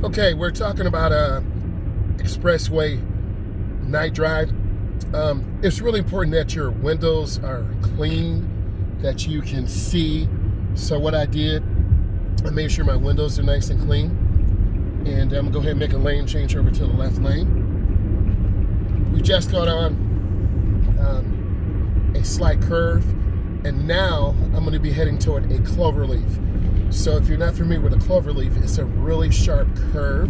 Okay, we're talking about expressway night drive. It's really important that your windows are clean, that you can see. So what I did, I made sure my windows are nice and clean. And I'm gonna go ahead and make a lane change over to the left lane. We just got on a slight curve, and now I'm gonna be heading toward a clover leaf. So if you're not familiar with a clover leaf, it's a really sharp curve,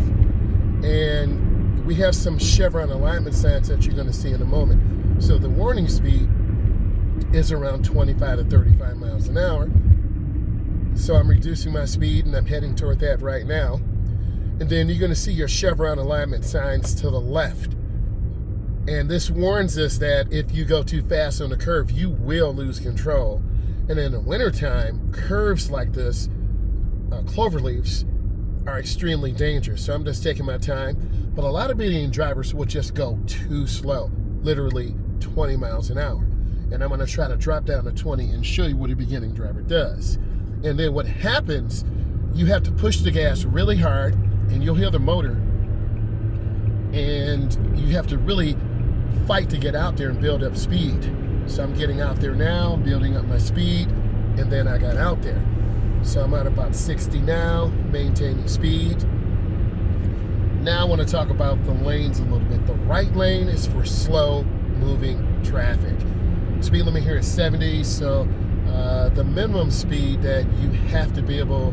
and we have some chevron alignment signs that you're going to see in a moment. So the warning speed is around 25 to 35 miles an hour. So I'm reducing my speed, and I'm heading toward that right now. And then you're going to see your chevron alignment signs to the left. And this warns us that if you go too fast on the curve, you will lose control. And in the wintertime, curves like this, clover leaves, are extremely dangerous. So I'm just taking my time. But a lot of beginning drivers will just go too slow, literally 20 miles an hour. And I'm going to try to drop down to 20 and show you what a beginning driver does. And then what happens, you have to push the gas really hard, and you'll hear the motor. And you have to really fight to get out there and build up speed. So I'm getting out there now, building up my speed, and then I got out there. So I'm at about 60 now, maintaining speed. Now I want to talk about the lanes a little bit. The right lane is for slow moving traffic. Speed limit here is 70, so the minimum speed that you have to be able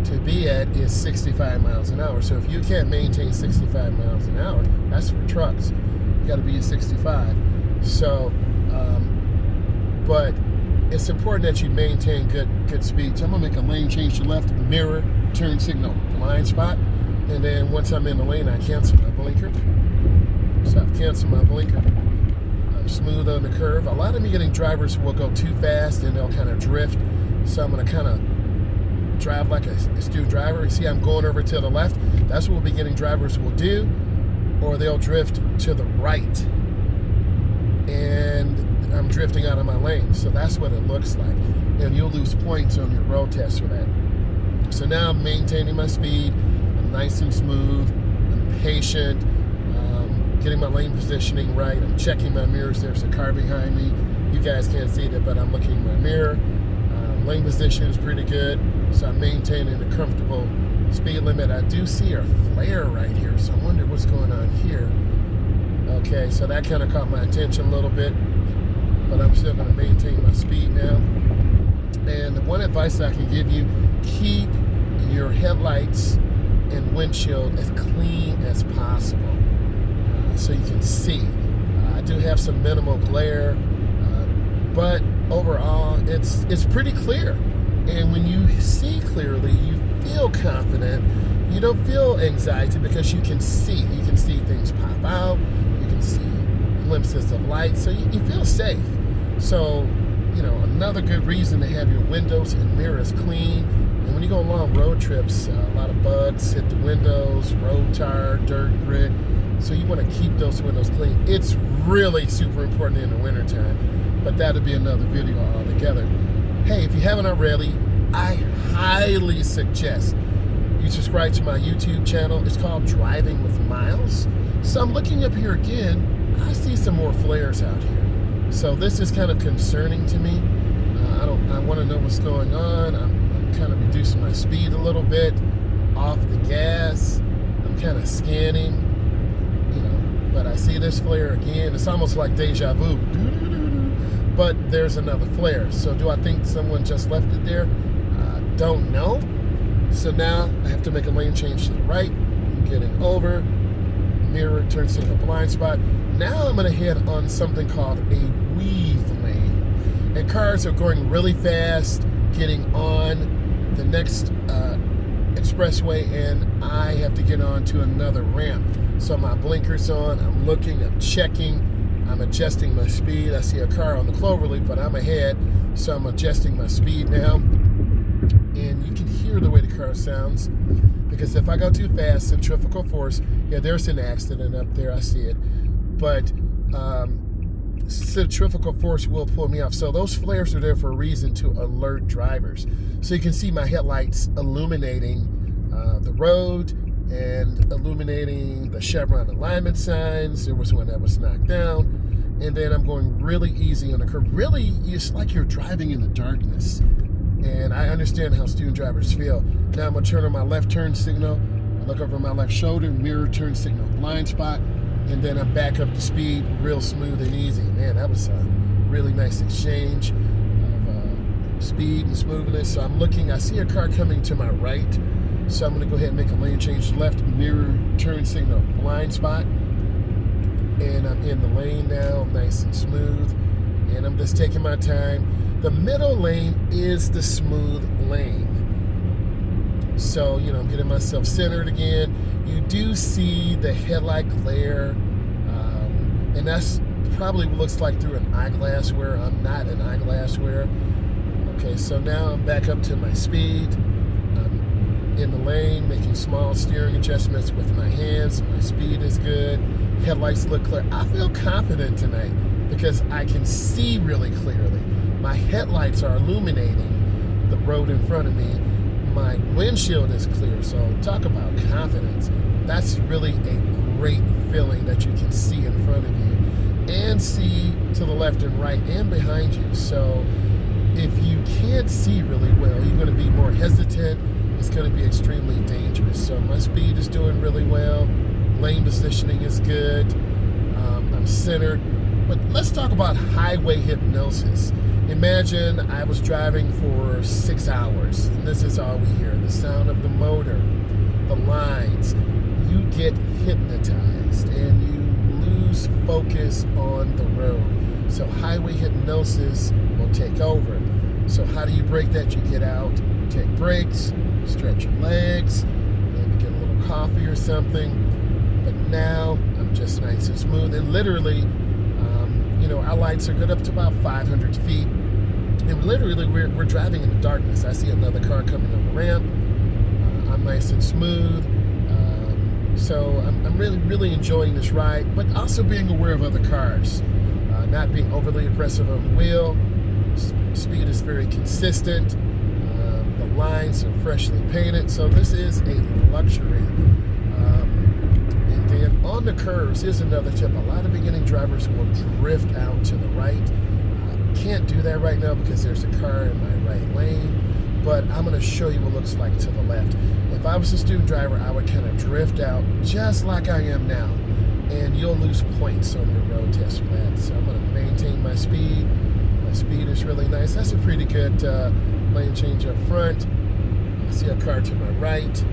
to be at is 65 miles an hour. So if you can't maintain 65 miles an hour, that's for trucks. You got to be at 65. So, but it's important that you maintain good speed. So I'm gonna make a lane change to left, mirror, turn signal, blind spot, and then once I'm in the lane, I cancel my blinker. So I've canceled my blinker. I'm smooth on the curve. A lot of beginning drivers will go too fast and they'll kind of drift. So I'm gonna kind of drive like a student driver. You see I'm going over to the left. That's what beginning drivers will do, or they'll drift to the right. And I'm drifting out of my lane. So that's what it looks like. And you'll lose points on your road test for that. So now I'm maintaining my speed. I'm nice and smooth. I'm patient. Getting my lane positioning right. I'm checking my mirrors. There's a car behind me. You guys can't see that, but I'm looking in my mirror. Lane position is pretty good. So I'm maintaining a comfortable speed limit. I do see a flare right here. So I wonder what's going on here. Okay, so that kind of caught my attention a little bit, but I'm still going to maintain my speed now. And the one advice I can give you, keep your headlights and windshield as clean as possible so you can see. I do have some minimal glare, but overall it's pretty clear. And when you see clearly, you feel confident. You don't feel anxiety because you can see. You can see things pop out. You can see glimpses of light. So you feel safe. So, you know, another good reason to have your windows and mirrors clean. And when you go on long road trips, a lot of bugs hit the windows, road tar, dirt, grit. So you want to keep those windows clean. It's really super important in the wintertime. But that'll be another video altogether. Hey, if you haven't already, I highly suggest you subscribe to my YouTube channel. It's called Driving with Myles. So I'm looking up here again. I see some more flares out here. So this is kind of concerning to me. I want to know what's going on. I'm kind of reducing my speed a little bit, off the gas. I'm kind of scanning, you know, but I see this flare again. It's almost like deja vu. But there's another flare. So do I think someone just left it there? Don't know. So now I have to make a lane change to the right. I'm getting over, mirror, turn signal, blind spot. Now I'm gonna head on something called a weave lane. And cars are going really fast, getting on the next expressway, and I have to get on to another ramp. So my blinker's on, I'm looking, I'm checking, I'm adjusting my speed. I see a car on the cloverleaf, but I'm ahead, so I'm adjusting my speed now. And you can hear the way the car sounds, because if I go too fast, centrifugal force, yeah, there's an accident up there, I see it, but centrifugal force will pull me off. So those flares are there for a reason, to alert drivers. So you can see my headlights illuminating the road, and illuminating the chevron alignment signs. There was one that was knocked down. And then I'm going really easy on the curve. Really, it's like you're driving in the darkness. And I understand how student drivers feel. Now I'm gonna turn on my left turn signal. I look over my left shoulder, mirror turn signal, blind spot, and then I'm back up to speed, real smooth and easy. Man, that was a really nice exchange of speed and smoothness. So I'm looking, I see a car coming to my right. So I'm gonna go ahead and make a lane change, left mirror turn signal, blind spot. And I'm in the lane now, nice and smooth. And I'm just taking my time. The middle lane is the smooth lane. So, I'm getting myself centered again. You do see the headlight glare, and that's probably what looks like through an eyeglass wearer. I'm not an eyeglass wearer. Okay, so now I'm back up to my speed. I'm in the lane, making small steering adjustments with my hands. My speed is good. Headlights look clear. I feel confident tonight because I can see really clearly. My headlights are illuminating the road in front of me. My windshield is clear, so talk about confidence. That's really a great feeling that you can see in front of you and see to the left and right and behind you. So if you can't see really well, you're going to be more hesitant. It's going to be extremely dangerous. So my speed is doing really well. Lane positioning is good. I'm centered. But let's talk about highway hypnosis. Imagine I was driving for 6 hours, and this is all we hear, the sound of the motor, the lines. You get hypnotized, and you lose focus on the road. So highway hypnosis will take over. So how do you break that? You get out, take breaks, stretch your legs, maybe get a little coffee or something. But now I'm just nice and smooth, and literally, our lights are good up to about 500 feet. And literally, we're driving in the darkness. I see another car coming on the ramp. I'm nice and smooth. So I'm really, really enjoying this ride, but also being aware of other cars. Not being overly aggressive on the wheel. Speed is very consistent. The lines are freshly painted. So this is a luxury. And then on the curves, here's another tip. A lot of beginning drivers will drift out to the right. Can't do that right now because there's a car in my right lane, but I'm going to show you what it looks like to the left. If I was a student driver, I would kind of drift out just like I am now, and you'll lose points on your road test for that. So I'm going to maintain my speed. My speed is really nice. That's a pretty good lane change up front. I see a car to my right.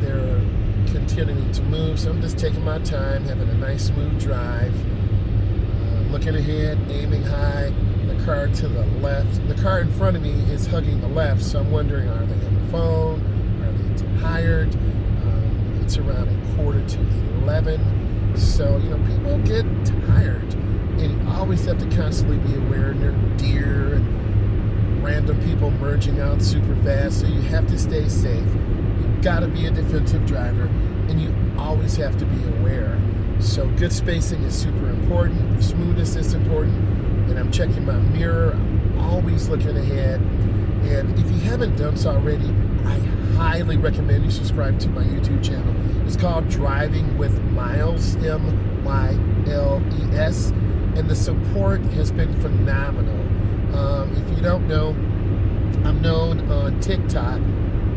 They're continuing to move, so I'm just taking my time, having a nice smooth drive. Looking ahead, aiming high, the car to the left. The car in front of me is hugging the left, so I'm wondering, are they on the phone? Are they tired? It's around 10:45. So, people get tired. And you always have to constantly be aware, and there are deer and random people merging out super fast, so you have to stay safe. You've got to be a defensive driver, and you always have to be aware. So good spacing is super important. Smoothness is important. And I'm checking my mirror. I'm always looking ahead. And if you haven't done so already, I highly recommend you subscribe to my YouTube channel. It's called Driving with Myles, M-Y-L-E-S. And the support has been phenomenal. If you don't know, I'm known on TikTok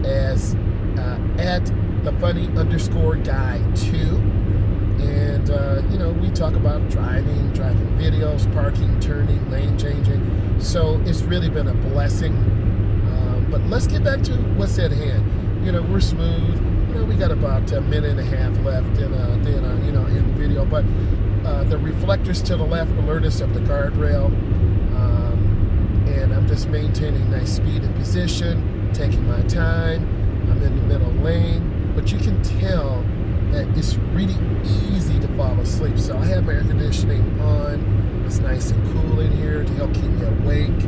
as at @thefunny_guy2. And, we talk about driving videos, parking, turning, lane changing. So it's really been a blessing. But let's get back to what's at hand. We're smooth. We got about a minute and a half left in the video. But the reflectors to the left alert us of the guardrail. And I'm just maintaining nice speed and position, taking my time. I'm in the middle lane. But you can tell that it's really easy to fall asleep. So I have my air conditioning on. It's nice and cool in here to help keep me awake.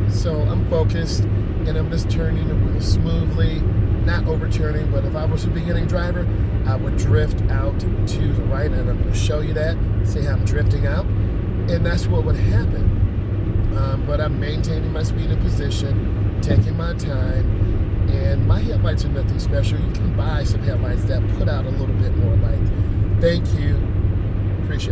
So I'm focused, and I'm just turning the wheel smoothly, not overturning. But if I was a beginning driver, I would drift out to the right, and I'm going to show you that. See how I'm drifting out, and that's what would happen. But I'm maintaining my speed and position, taking my time. And my headlights are nothing special. You can buy some headlights that put out a little bit